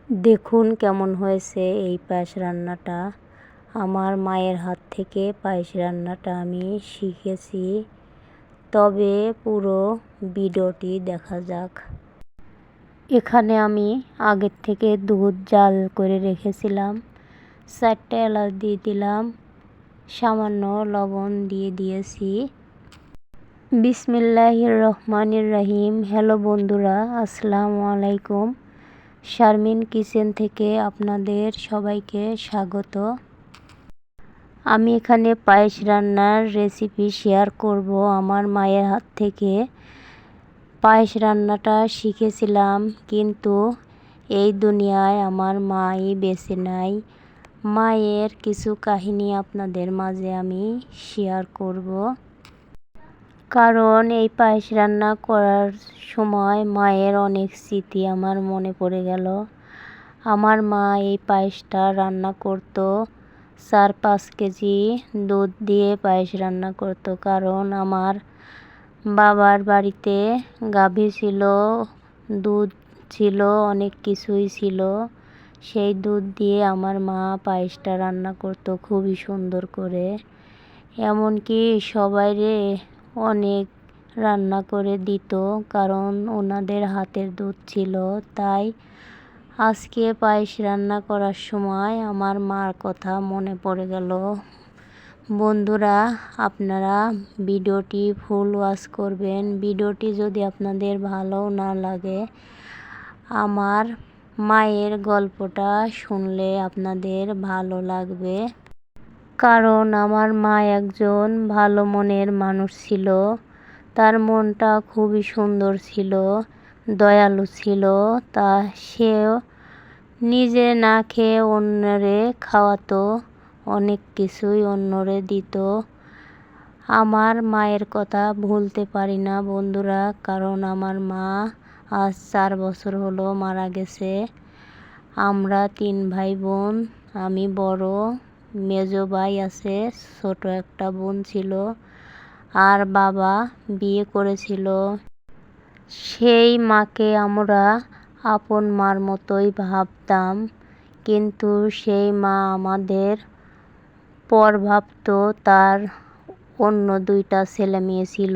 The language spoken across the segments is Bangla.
দেখুন কেমন হয়েছে এই পায়েস রান্নাটা। আমার মায়ের হাত থেকে পায়েস রান্নাটা আমি শিখেছি। তবে পুরো ভিডিওটি দেখা যাক। এখানে আমি আগের থেকে দুধ জাল করে রেখেছিলাম। 4টে এলাচ দিয়ে দিলাম, সামান্য লবণ দিয়ে দিয়েছি। বিসমিল্লাহির রহমানির রহিম। হ্যালো বন্ধুরা, আসসালামু আলাইকুম। শারমিন কিচেন থেকে আপনাদের সবাইকে স্বাগত। আমি এখানে পায়েস রান্নার রেসিপি শেয়ার করব। আমার মায়ের হাত থেকে পায়েস রান্নাটা শিখেছিলাম, কিন্তু এই দুনিয়ায় আমার মাই বেঁচে নাই। মায়ের কিছু কাহিনী আপনাদের মাঝে আমি শেয়ার করব। কারণ এই পায়েস রান্না করার সময় মায়ের অনেক স্মৃতি আমার মনে পড়ে গেল। আমার মা এই পায়েসটা রান্না করত 4-5 কেজি দুধ দিয়ে পায়েস রান্না করত। কারণ আমার বাবার বাড়িতে গাভী ছিল, দুধ ছিল, অনেক কিছুই ছিল। সেই দুধ দিয়ে আমার মা পায়েসটা রান্না করত খুবই সুন্দর করে। এমনকি সবাইরে অনেক রান্না করে দিত, কারণ ওনাদের হাতের দুধ ছিল। তাই আজকে পায়েস রান্না করার সময় আমার মার কথা মনে পড়ে গেল। বন্ধুরা, আপনারা ভিডিওটি ফুল ওয়াচ করবেন। ভিডিওটি যদি আপনাদের ভালো না লাগে, আমার মায়ের গল্পটা শুনলে আপনাদের ভালো লাগবে। কারণ আমার মা একজন ভালো মনের মানুষ ছিল। তার মনটা খুবই সুন্দর ছিল, দয়ালু ছিল। তা সেও নিজে না খেয়ে অন্যরে খাওয়াতো, অনেক কিছুই অন্যরে দিত। আমার মায়ের কথা ভুলতে পারি না বন্ধুরা, কারণ আমার মা আজ 4 বছর হলো মারা গেছে। আমরা 3 ভাই বোন, আমি বড়, মেজো ভাই আছে, ছোট একটা বোন ছিল। আর বাবা বিয়ে করেছিল। সেই মাকে আমরা আপন মার মতোই ভাবতাম, কিন্তু সেই মা আমাদের পর ভাবতো। তার অন্য 2টা ছেলে মেয়ে ছিল,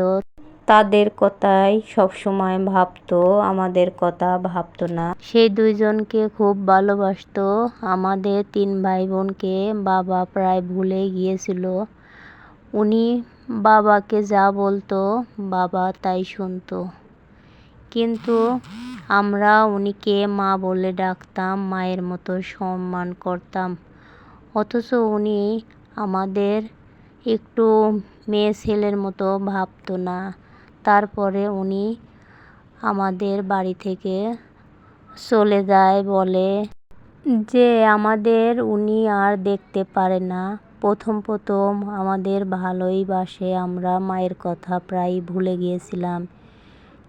তাদের কথাই সবসময় ভাবতো, আমাদের কথা ভাবতো না। সেই 2জনকে খুব ভালোবাসতো। আমাদের 3 ভাই বোনকে বাবা প্রায় ভুলে গিয়েছিল। উনি বাবাকে যা বলতো বাবা তাই শুনতো, কিন্তু আমরা উনিকে মা বলে ডাকতাম, মায়ের মতো সম্মান করতাম। অথচ উনি আমাদের একটু মেয়ে ছেলের মতো ভাবতো না। তারপরে উনি আমাদের বাড়ি থেকে চলে যায়, বলে যে আমাদের উনি আর দেখতে পারে না। প্রথম আমাদের ভালোই বাসে, আমরা মায়ের কথা প্রায় ভুলে গিয়েছিলাম।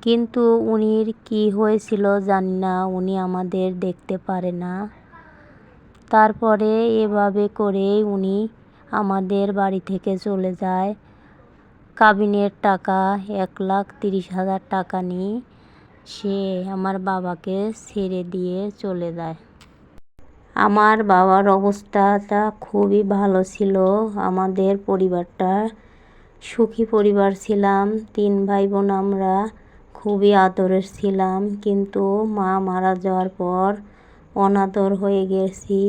কিন্তু উনির কি হয়েছিল জানি না, উনি আমাদের দেখতে পারে না। তারপরে এভাবে করেই উনি আমাদের বাড়ি থেকে চলে যায়। কাবিনের টাকা 1,30,000 টাকা নিয়ে সে আমার বাবাকে ছেড়ে দিয়ে চলে যায়। আমার বাবার অবস্থাটা খুবই ভালো ছিল। আমাদের পরিবারটা সুখী পরিবার ছিলাম। 3 ভাই বোন আমরা খুবই আদরের ছিলাম, কিন্তু মা মারা যাওয়ার পর অনাদর হয়ে গেছি।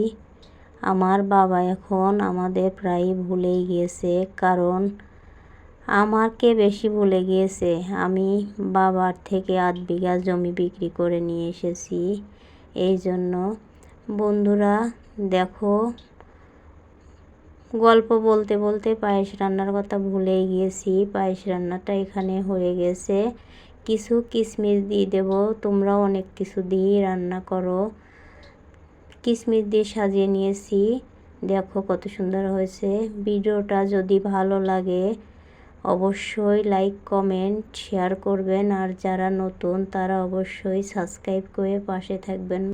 আমার বাবা এখন আমাদের প্রায় ভুলেই গিয়েছে, কারণ আমাকে বেশি ভুলে গিয়েছে। আমি বাবার থেকে 8 বিঘা জমি বিক্রি করে নিয়ে এসেছি। এই জন্য বন্ধুরা দেখো, গল্প বলতে বলতে পায়েস রান্নার কথা ভুলেই গিয়েছি। পায়েস রান্নাটা এখানে হয়ে গেছে। কিছু কিশমিশ দিয়ে দেব, তোমরা অনেক কিছু দিয়ে রান্না করো। কিশমিশ দিয়ে সাজিয়ে নিয়েছি, দেখো কত সুন্দর হয়েছে। ভিডিওটা যদি ভালো লাগে অবশ্যই লাইক কমেন্ট শেয়ার করবেন, আর যারা নতুন তারা অবশ্যই সাবস্ক্রাইব করে পাশে থাকবেন।